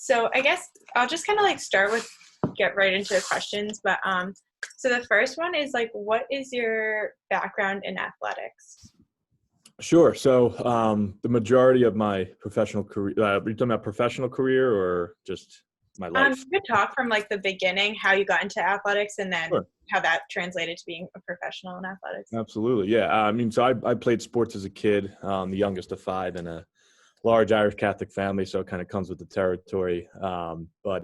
So I guess I'll just kind of like start with get right into the questions. But so the first one is like, what is your background in athletics? Sure. So the majority of my professional career, are you talking about professional career or just my life? You could talk from like the beginning, how you got into athletics, and then Sure. how that translated to being a professional in athletics. Absolutely. Yeah. So I played sports as a kid, the youngest of five in a large Irish Catholic family. So it kind of comes with the territory. But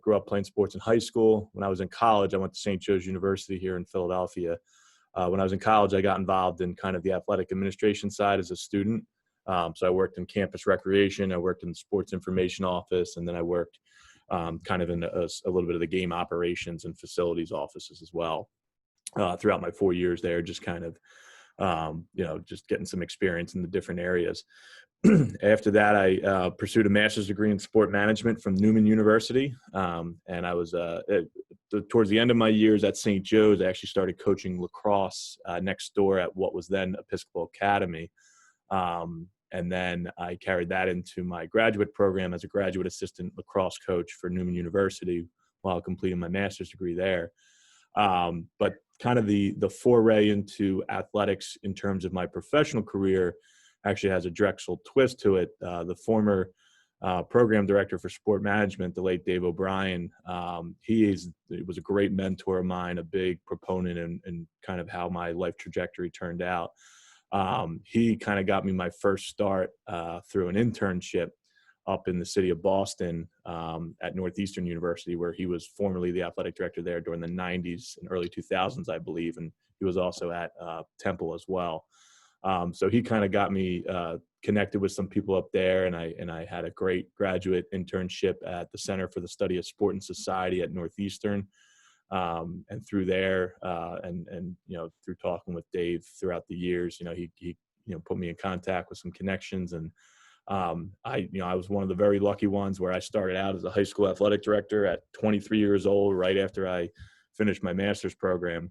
grew up playing sports in high school. When I was in college, I went to St. Joe's University here in Philadelphia. When I was in college, I got involved in kind of the athletic administration side as a student. So I worked in campus recreation, I worked in the sports information office, and then I worked kind of in a little bit of the game operations and facilities offices as well throughout my 4 years there, just kind of, just getting some experience in the different areas. After that, I pursued a master's degree in sport management from Newman University. And I was towards the end of my years at St. Joe's, I actually started coaching lacrosse next door at what was then Episcopal Academy. And then I carried that into my graduate program as a graduate assistant lacrosse coach for Newman University while completing my master's degree there. But kind of the foray into athletics in terms of my professional career actually has a Drexel twist to it. The former program director for sport management, the late Dave O'Brien, he was a great mentor of mine, a big proponent in kind of how my life trajectory turned out. He kind of got me my first start through an internship up in the city of Boston at Northeastern University, where he was formerly the athletic director there during the 90s and early 2000s, I believe. And he was also at Temple as well. So he kind of got me connected with some people up there, and I had a great graduate internship at the Center for the Study of Sport and Society at Northeastern. And through there, and through talking with Dave throughout the years, he put me in contact with some connections, and I was one of the very lucky ones where I started out as a high school athletic director at 23 years old, right after I finished my master's program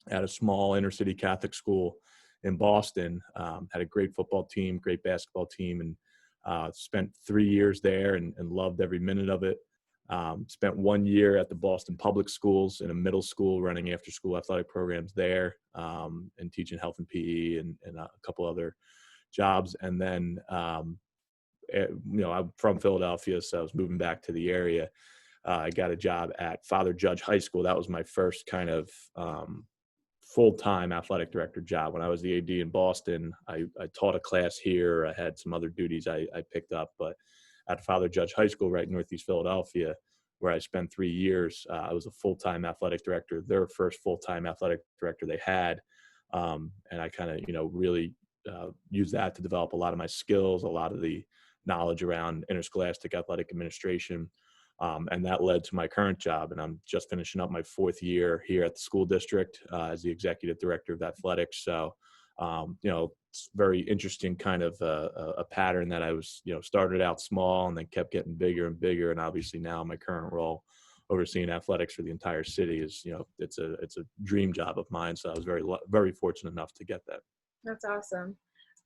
at a small inner city Catholic school in Boston. Had a great football team, great basketball team, and spent 3 years there and loved every minute of it. Spent 1 year at the Boston Public Schools in a middle school running after school athletic programs there, and teaching health and PE and a couple other jobs. And then, I'm from Philadelphia, so I was moving back to the area. I got a job at Father Judge High School. That was my first kind of full-time athletic director job. When I was the AD in Boston, I taught a class here. I had some other duties I picked up, but at Father Judge High School, right in Northeast Philadelphia, where I spent 3 years, I was a full-time athletic director, their first full-time athletic director they had. And I kind of, really used that to develop a lot of my skills, a lot of the knowledge around interscholastic athletic administration. And that led to my current job. And I'm just finishing up my 4th year here at the school district as the executive director of athletics. So, it's very interesting kind of a pattern that I was, started out small and then kept getting bigger and bigger. And obviously now my current role overseeing athletics for the entire city is, it's a dream job of mine. So I was very fortunate enough to get that. That's awesome.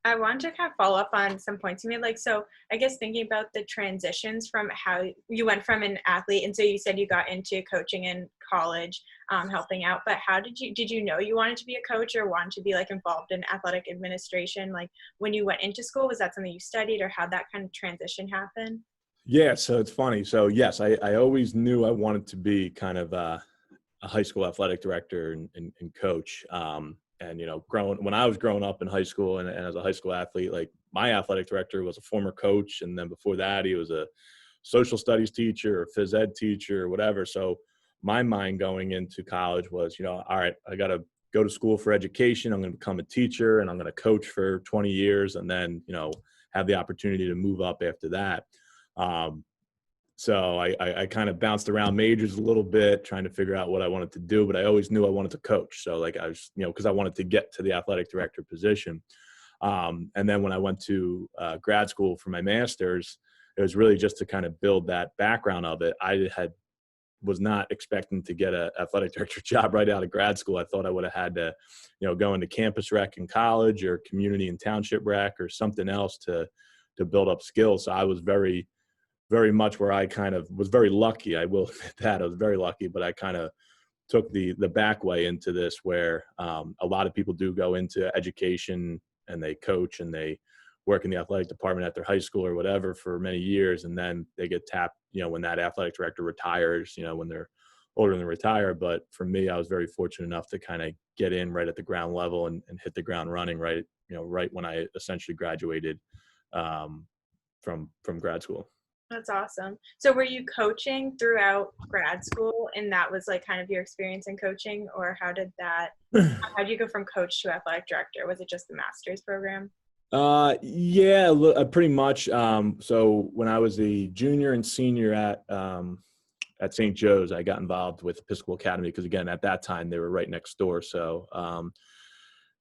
I wanted to kind of follow up on some points you made. Like, so I guess thinking about the transitions from how you went from an athlete, and so you said you got into coaching in college, helping out, but how did you know you wanted to be a coach or wanted to be like involved in athletic administration? Like when you went into school, was that something you studied, or how'd that kind of transition happen? Yeah. So it's funny. So yes, I always knew I wanted to be kind of a high school athletic director and coach. And, when I was growing up in high school and as a high school athlete, like my athletic director was a former coach. And then before that, he was a social studies teacher or phys ed teacher or whatever. So my mind going into college was, all right, I got to go to school for education. I'm going to become a teacher and I'm going to coach for 20 years and then, have the opportunity to move up after that. So I kind of bounced around majors a little bit, trying to figure out what I wanted to do, but I always knew I wanted to coach. So like I was, because I wanted to get to the athletic director position. And then when I went to grad school for my master's, it was really just to kind of build that background of it. Was not expecting to get an athletic director job right out of grad school. I thought I would have had to, go into campus rec in college or community and township rec or something else to build up skills. So I was very very much where I kind of was very lucky. I will admit that I was very lucky, but I kind of took the back way into this where a lot of people do go into education and they coach and they work in the athletic department at their high school or whatever for many years. And then they get tapped, when that athletic director retires, when they're older than retire. But for me, I was very fortunate enough to kind of get in right at the ground level and hit the ground running right when I essentially graduated from grad school. That's awesome. So were you coaching throughout grad school and that was like kind of your experience in coaching, or how did you go from coach to athletic director? Was it just the master's program? Yeah, pretty much. So when I was a junior and senior at St. Joe's, I got involved with Episcopal Academy because, again, at that time they were right next door. So,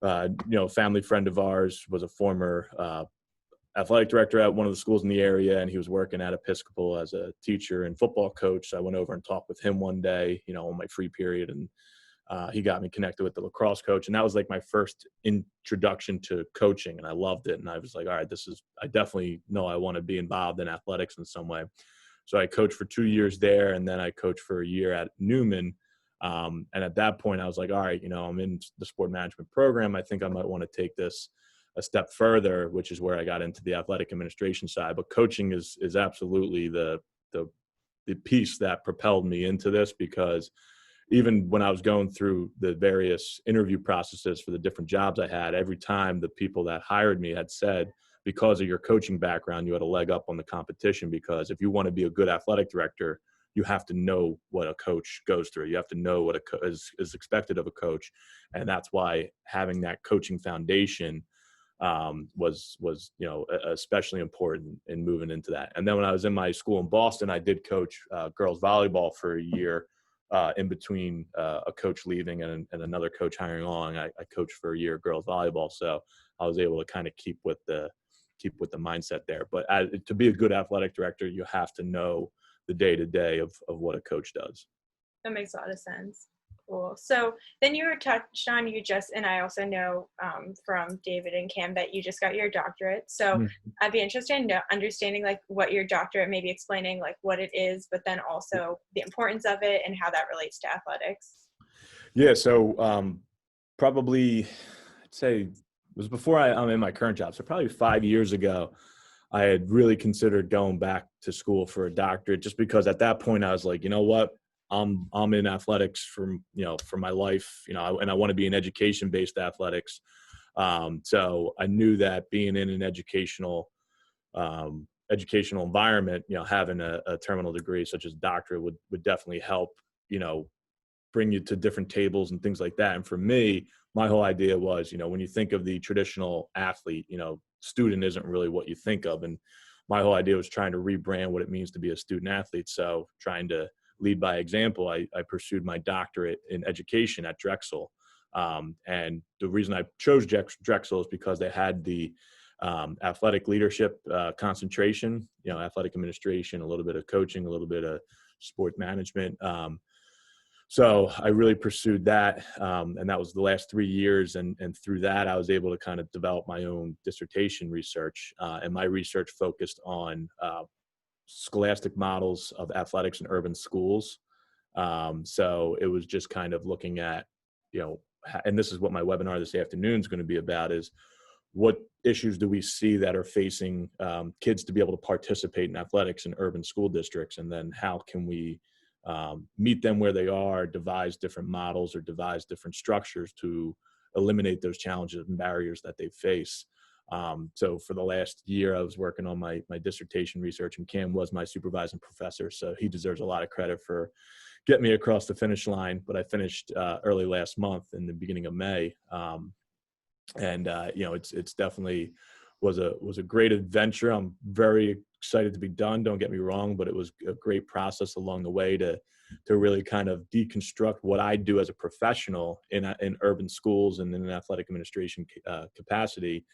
family friend of ours was a former athletic director at one of the schools in the area, and he was working at Episcopal as a teacher and football coach. So I went over and talked with him one day, on my free period, and he got me connected with the lacrosse coach. And that was like my first introduction to coaching, and I loved it. And I was like, all right, I definitely know I want to be involved in athletics in some way. So I coached for 2 years there, and then I coached for a year at Newman. And at that point, I was like, all right, I'm in the sport management program. I think I might want to take this a step further, which is where I got into the athletic administration side. But coaching is absolutely the piece that propelled me into this, because even when I was going through the various interview processes for the different jobs I had, every time the people that hired me had said, because of your coaching background, you had a leg up on the competition, because if you want to be a good athletic director, you have to know what a coach goes through. You have to know what is expected of a coach. And that's why having that coaching foundation was especially important in moving into that. And then when I was in my school in Boston, I did coach girls volleyball for a year in between a coach leaving and another coach hiring on. I coached for a year girls volleyball, so I was able to kind of keep with the mindset there. But to be a good athletic director, you have to know the day-to-day of what a coach does. That makes a lot of sense. Cool. So then you were touched on, and I also know from David and Cam that you just got your doctorate. So I'd be interested in understanding like what your doctorate, maybe explaining like what it is, but then also the importance of it and how that relates to athletics. Yeah. So probably I'd say it was before I'm in my current job. So probably 5 years ago, I had really considered going back to school for a doctorate, just because at that point I was like, you know what? I'm in athletics for my life, and I want to be in education-based athletics. So I knew that being in an educational environment, having a terminal degree such as doctorate would definitely help, bring you to different tables and things like that. And for me, my whole idea was, when you think of the traditional athlete, student isn't really what you think of. And my whole idea was trying to rebrand what it means to be a student athlete. So trying to lead by example, I pursued my doctorate in education at Drexel. And the reason I chose Drexel is because they had the athletic leadership concentration, athletic administration, a little bit of coaching, a little bit of sport management. So I really pursued that. And that was the last 3 years. And through that, I was able to kind of develop my own dissertation research. And my research focused on scholastic models of athletics in urban schools. So it was just kind of looking at, and this is what my webinar this afternoon is going to be about, is what issues do we see that are facing kids to be able to participate in athletics in urban school districts, and then how can we meet them where they are, devise different models or devise different structures to eliminate those challenges and barriers that they face. So for the last year, I was working on my dissertation research, and Cam was my supervising professor. So he deserves a lot of credit for getting me across the finish line. But I finished early last month in the beginning of May. It's definitely was a great adventure. I'm very excited to be done. Don't get me wrong, but it was a great process along the way to really kind of deconstruct what I do as a professional in urban schools and in an athletic administration capacity,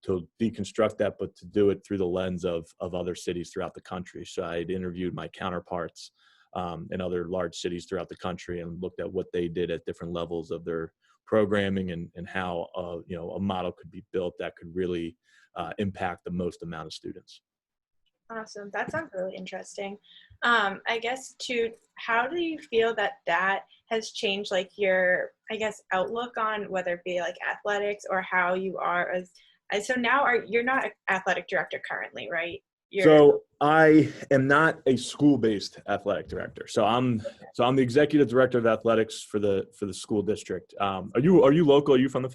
to deconstruct that, but to do it through the lens of other cities throughout the country. So I had interviewed my counterparts in other large cities throughout the country and looked at what they did at different levels of their programming and how a model could be built that could really impact the most amount of students. Awesome. That sounds really interesting. I guess too, how do you feel that that has changed like your, I guess, outlook on whether it be like athletics or how you are so now you're not an athletic director currently, right? You're So I am not a school-based athletic director. So I'm the executive director of athletics for the school district. Are you local? Are you from the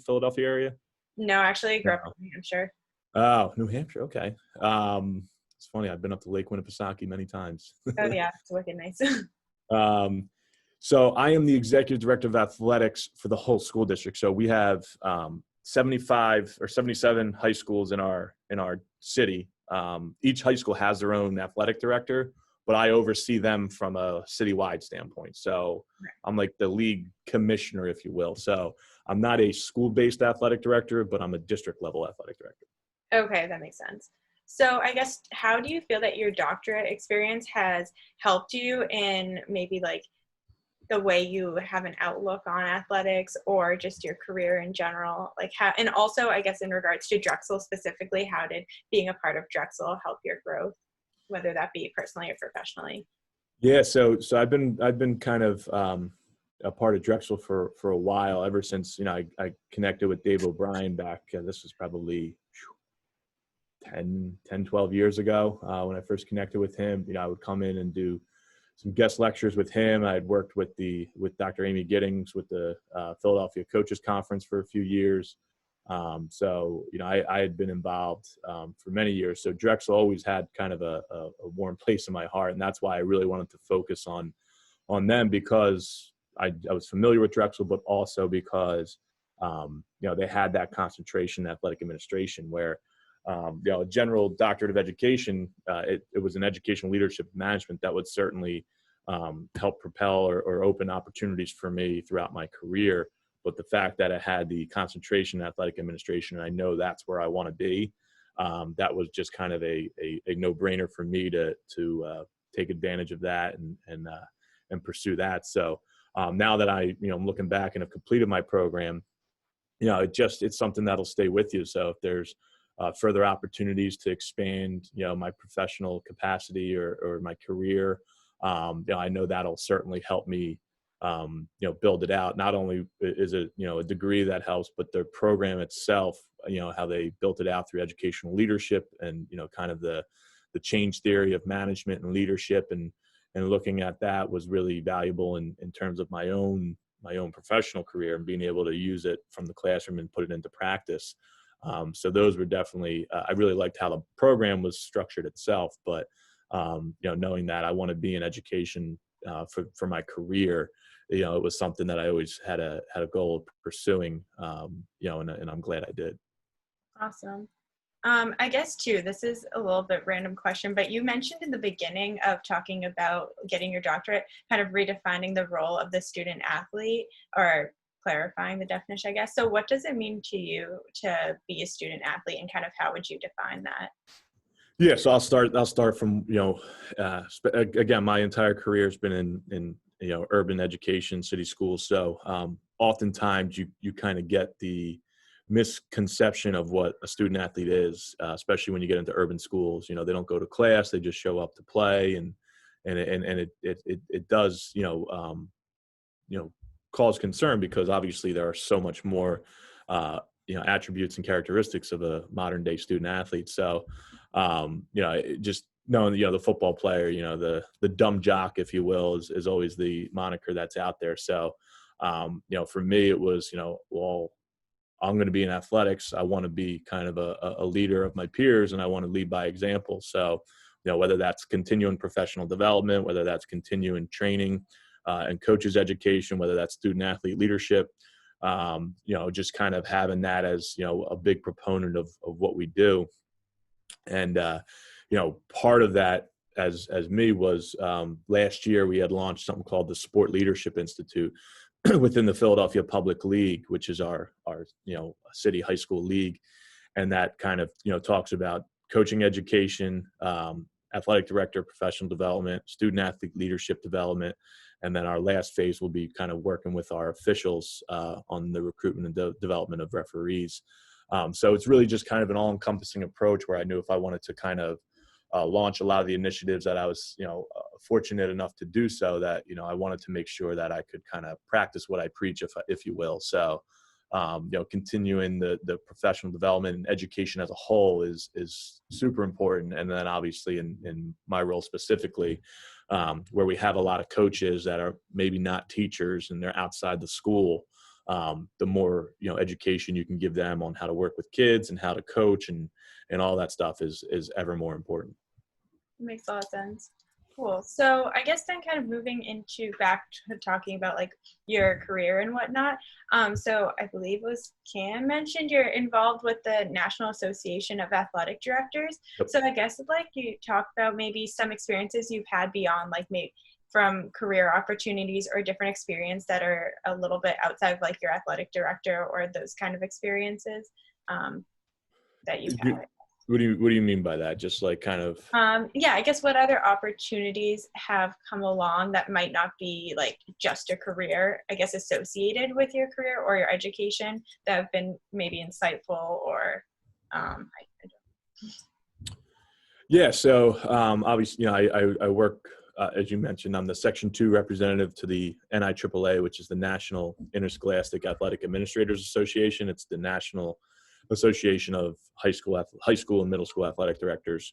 Philadelphia area? no, actually I grew up No. in New Hampshire. Oh, New Hampshire. Okay. It's funny. I've been up to Lake Winnipesaukee many times. Oh yeah, it's wicked nice. Um, so I am the executive director of athletics for the whole school district. So we have 75 or 77 high schools in our city. Each high school has their own athletic director, but I oversee them from a citywide standpoint. So I'm like the league commissioner, if you will. So I'm not a school-based athletic director, but I'm a district-level athletic director. Okay, that makes sense. So I guess how do you feel that your doctorate experience has helped you in maybe like the way you have an outlook on athletics or just your career in general? Like how, and also I guess in regards to Drexel specifically, how did being a part of Drexel help your growth, whether that be personally or professionally? Yeah, so I've been kind of a part of Drexel for a while, ever since I connected with Dave O'Brien back. This was probably 12 years ago when I first connected with him. I would come in and do some guest lectures with him. I had worked with Dr. Amy Giddings with the Philadelphia Coaches Conference for a few years. I had been involved for many years. So Drexel always had kind of a warm place in my heart, and that's why I really wanted to focus on them, because I was familiar with Drexel, but also because they had that concentration in athletic administration where a general doctorate of education, it was an education leadership management that would certainly help propel or open opportunities for me throughout my career. But the fact that I had the concentration in athletic administration, and I know that's where I want to be, that was just kind of a no-brainer for me to take advantage of that and pursue that. So now that I'm looking back and have completed my program, it's something that'll stay with you. So if there's further opportunities to expand, my professional capacity or my career, I know that'll certainly help me, build it out. Not only is it, a degree that helps, but the program itself, how they built it out through educational leadership and, kind of the change theory of management and leadership, and looking at that was really valuable in terms of my own professional career and being able to use it from the classroom and put it into practice. So those were definitely, I really liked how the program was structured itself, but, knowing that I want to be in education for my career, it was something that I always had a goal of pursuing, and I'm glad I did. Awesome. I guess too, this is a little bit random question, but you mentioned in the beginning of talking about getting your doctorate, kind of redefining the role of the student athlete or clarifying the definition, I guess. So what does it mean to you to be a student athlete, and kind of how would you define that? Yeah, so I'll start from again, my entire career has been in urban education, city schools. So oftentimes you kind of get the misconception of what a student athlete is, especially when you get into urban schools. They don't go to class; they just show up to play, and it does cause concern, because obviously there are so much more attributes and characteristics of a modern day student athlete. So just knowing the football player, the dumb jock, if you will, is always the moniker that's out there. So for me it was, well, I'm going to be in athletics. I want to be kind of a leader of my peers, and I want to lead by example. So, whether that's continuing professional development, whether that's continuing training and coaches education, whether that's student athlete leadership, just kind of having that as, a big proponent of what we do. And, part of that as me was last year we had launched something called the Sport Leadership Institute within the Philadelphia Public League, which is our city high school league. And that kind of, talks about coaching education, athletic director, professional development, student athlete leadership development. And then our last phase will be kind of working with our officials on the recruitment and development of referees. So it's really just kind of an all-encompassing approach where I knew if I wanted to kind of launch a lot of the initiatives that I was, fortunate enough to do so, that, I wanted to make sure that I could kind of practice what I preach, if you will. So, continuing the professional development and education as a whole is super important. And then obviously in my role specifically, where we have a lot of coaches that are maybe not teachers and they're outside the school, the more, education you can give them on how to work with kids and how to coach and all that stuff is ever more important. Makes a lot of sense. Cool. So I guess then kind of moving into back to talking about like your career and whatnot. So I believe it was Cam mentioned you're involved with the National Association of Athletic Directors. Yep. So I guess like you talk about maybe some experiences you've had beyond like maybe from career opportunities or different experience that are a little bit outside of like your athletic director or those kind of experiences that you've had. What do you mean by that? Just like kind of. Yeah, I guess what other opportunities have come along that might not be like just a career, I guess, associated with your career or your education that have been maybe insightful or Yeah. So obviously, I work, as you mentioned, I'm the Section 2 representative to the NIAAA, which is the National Interscholastic Athletic Administrators Association. It's the National Association of high school and middle school athletic directors.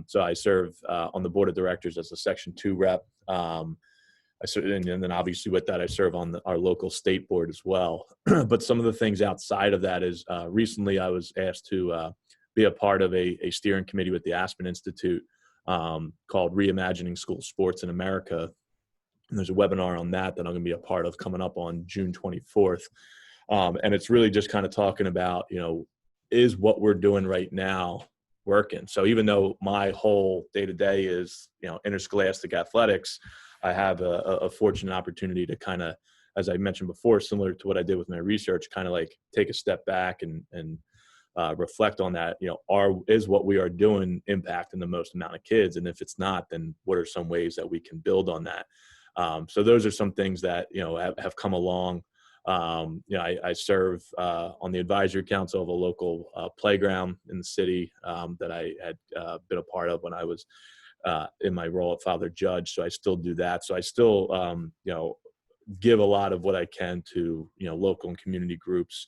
So I serve on the board of directors as a Section 2 rep. And then obviously with that, I serve on our local state board as well. But some of the things outside of that is recently I was asked to be a part of a steering committee with the Aspen Institute called Reimagining School Sports in America. And there's a webinar on that I'm going to be a part of coming up on June 24th. And it's really just kind of talking about, is what we're doing right now working? So even though my whole day-to-day is, interscholastic athletics, I have a fortunate opportunity to kind of, as I mentioned before, similar to what I did with my research, kind of like take a step back and reflect on that. Is what we are doing impacting the most amount of kids? And if it's not, then what are some ways that we can build on that? So those are some things that, have come along. I serve on the advisory council of a local playground in the city that I had been a part of when I was in my role at Father Judge. So I still do that. So I still, give a lot of what I can to, local and community groups,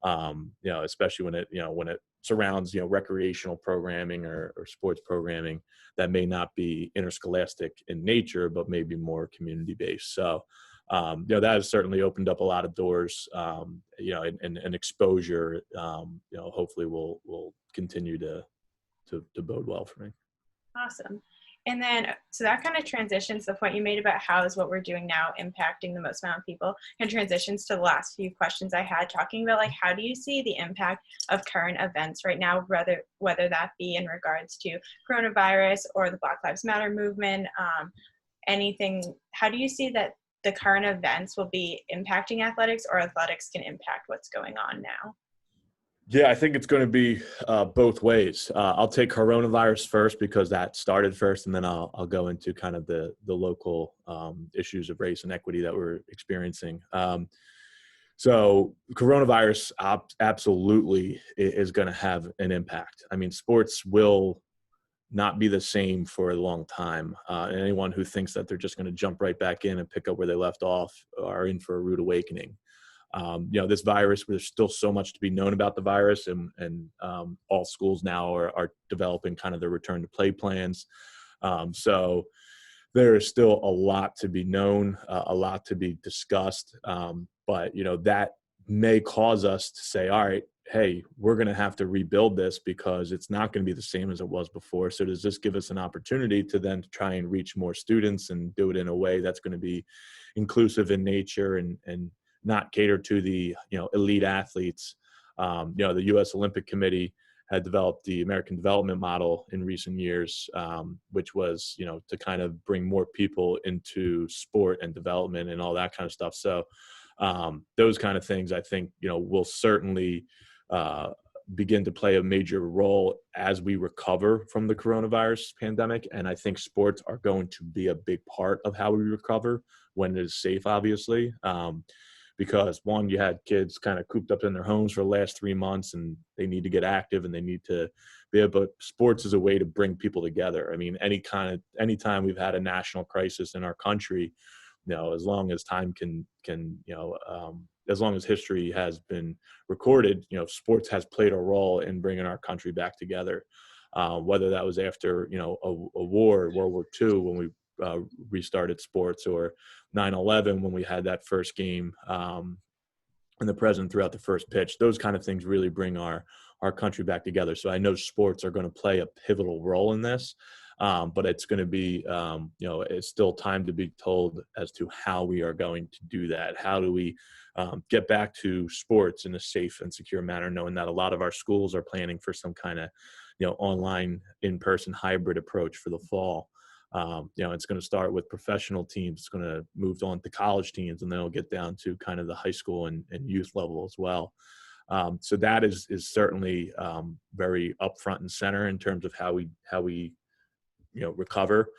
especially when it surrounds, recreational programming or sports programming that may not be interscholastic in nature, but maybe more community based. So, that has certainly opened up a lot of doors, and exposure, hopefully will continue to bode well for me. Awesome. And then, so that kind of transitions the point you made about how is what we're doing now impacting the most amount of people, and transitions to the last few questions I had, talking about like, how do you see the impact of current events right now, whether that be in regards to coronavirus or the Black Lives Matter movement, anything, how do you see that the current events will be impacting athletics, or athletics can impact what's going on now? Yeah, I think it's going to be both ways. I'll take coronavirus first because that started first, and then I'll go into kind of the local issues of race and equity that we're experiencing. So coronavirus absolutely is going to have an impact. I mean, sports will not be the same for a long time. And anyone who thinks that they're just going to jump right back in and pick up where they left off are in for a rude awakening. This virus, there's still so much to be known about the virus, and all schools now are developing kind of their return to play plans. So there is still a lot to be known, a lot to be discussed. But, that may cause us to say, all right, hey, we're going to have to rebuild this because it's not going to be the same as it was before. So does this give us an opportunity to then try and reach more students and do it in a way that's going to be inclusive in nature and not cater to the, elite athletes? The U.S. Olympic Committee had developed the American Development Model in recent years, which was, to kind of bring more people into sport and development and all that kind of stuff. So those kind of things, I think, will certainly begin to play a major role as we recover from the coronavirus pandemic. And I think sports are going to be a big part of how we recover when it is safe, obviously. Because one, you had kids kind of cooped up in their homes for the last 3 months, and they need to get active and they need to but sports is a way to bring people together. I mean, anytime we've had a national crisis in our country, as long as time as long as history has been recorded, sports has played a role in bringing our country back together. Whether that was after, a war, World War II, when we restarted sports, or 9/11 when we had that first game, and the president threw out the first pitch. Those kind of things really bring our country back together. So I know sports are going to play a pivotal role in this, but it's going to be, it's still time to be told as to how we are going to do that. How do we get back to sports in a safe and secure manner, knowing that a lot of our schools are planning for some kind of, online, in-person hybrid approach for the fall. It's going to start with professional teams. It's going to move on to college teams, and then it'll get down to kind of the high school and youth level as well. So that is certainly very upfront and center in terms of how we recover.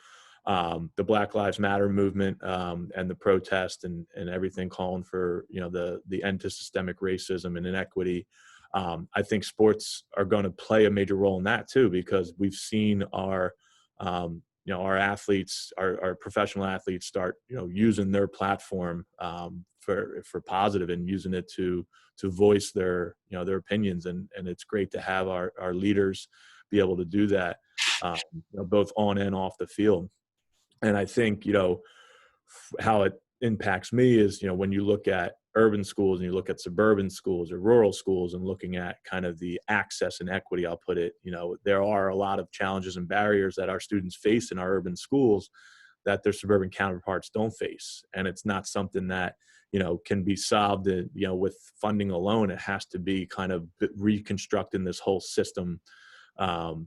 The Black Lives Matter movement, and the protest and everything calling for the end to systemic racism and inequity. I think sports are going to play a major role in that too, because we've seen our athletes, our professional athletes, start using their platform for positive, and using it to voice their their opinions, and it's great to have our leaders be able to do that, both on and off the field. And I think how it impacts me is, when you look at urban schools and you look at suburban schools or rural schools, and looking at kind of the access and equity, I'll put it, there are a lot of challenges and barriers that our students face in our urban schools that their suburban counterparts don't face. And it's not something that, can be solved, with funding alone. It has to be kind of reconstructing this whole system, of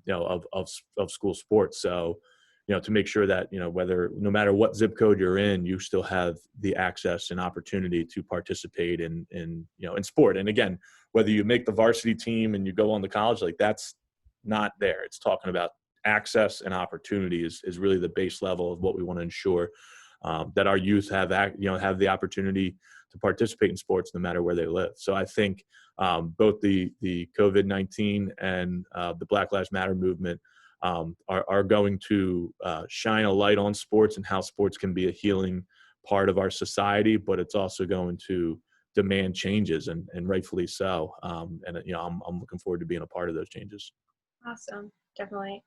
school sports. So, to make sure that, no matter what zip code you're in, you still have the access and opportunity to participate in sport. And again, whether you make the varsity team and you go on to college, like, that's not there. It's talking about access and opportunity is really the base level of what we want to ensure, that our youth have the opportunity to participate in sports no matter where they live. So I think both the COVID-19 and the Black Lives Matter movement are going to shine a light on sports and how sports can be a healing part of our society, but it's also going to demand changes, and rightfully so. I'm looking forward to being a part of those changes. Awesome. Definitely.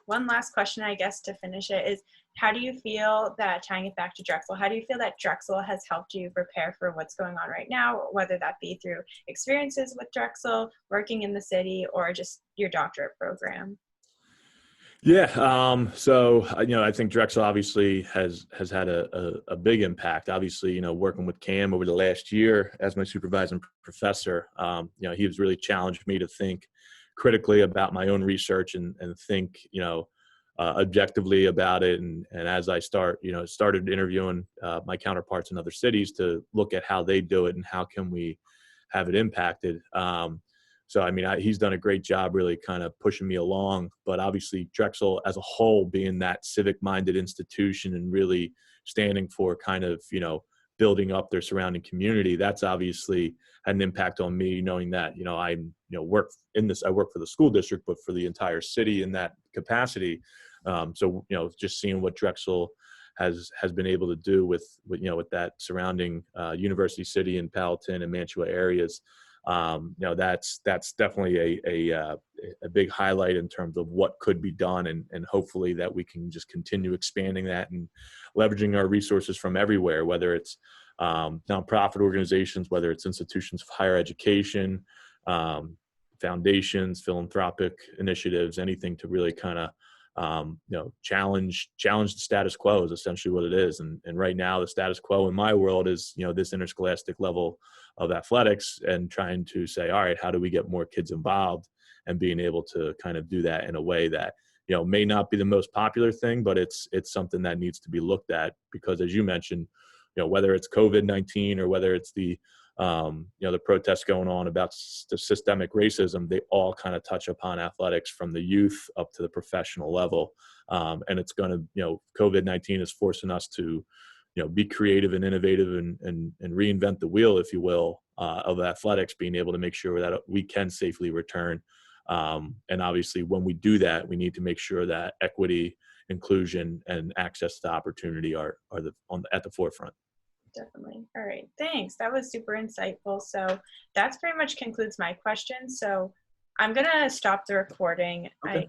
One last question, I guess, to finish it is, how do you feel that, tying it back to Drexel, how do you feel that Drexel has helped you prepare for what's going on right now, whether that be through experiences with Drexel, working in the city, or just your doctorate program? Yeah. So, I think Drexel obviously has had a big impact. Obviously, working with Cam over the last year as my supervising professor, he has really challenged me to think critically about my own research, and think, objectively about it. And as I started interviewing my counterparts in other cities to look at how they do it and how can we have it impacted. So, he's done a great job really kind of pushing me along, but obviously Drexel as a whole, being that civic-minded institution and really standing for kind of, building up their surrounding community, that's obviously had an impact on me, knowing that, I work for the school district, but for the entire city in that capacity. So, just seeing what Drexel has been able to do with that surrounding University City and Palatine and Mantua areas. That's definitely a big highlight in terms of what could be done, and hopefully that we can just continue expanding that and leveraging our resources from everywhere, whether it's nonprofit organizations, whether it's institutions of higher education, foundations, philanthropic initiatives, anything to really kind of challenge the status quo is essentially what it is. And right now the status quo in my world is, this interscholastic level of athletics, and trying to say, all right, how do we get more kids involved, and being able to kind of do that in a way that, may not be the most popular thing, but it's something that needs to be looked at, because as you mentioned, whether it's COVID-19 or whether it's the protests going on about the systemic racism, they all kind of touch upon athletics from the youth up to the professional level. And it's going to, COVID-19 is forcing us to, be creative and innovative and reinvent the wheel, if you will, of athletics, being able to make sure that we can safely return And obviously, when we do that, we need to make sure that equity, inclusion, and access to opportunity are at the forefront. Definitely. All right. Thanks. That was super insightful. So that's pretty much concludes my questions. So I'm going to stop the recording. Okay.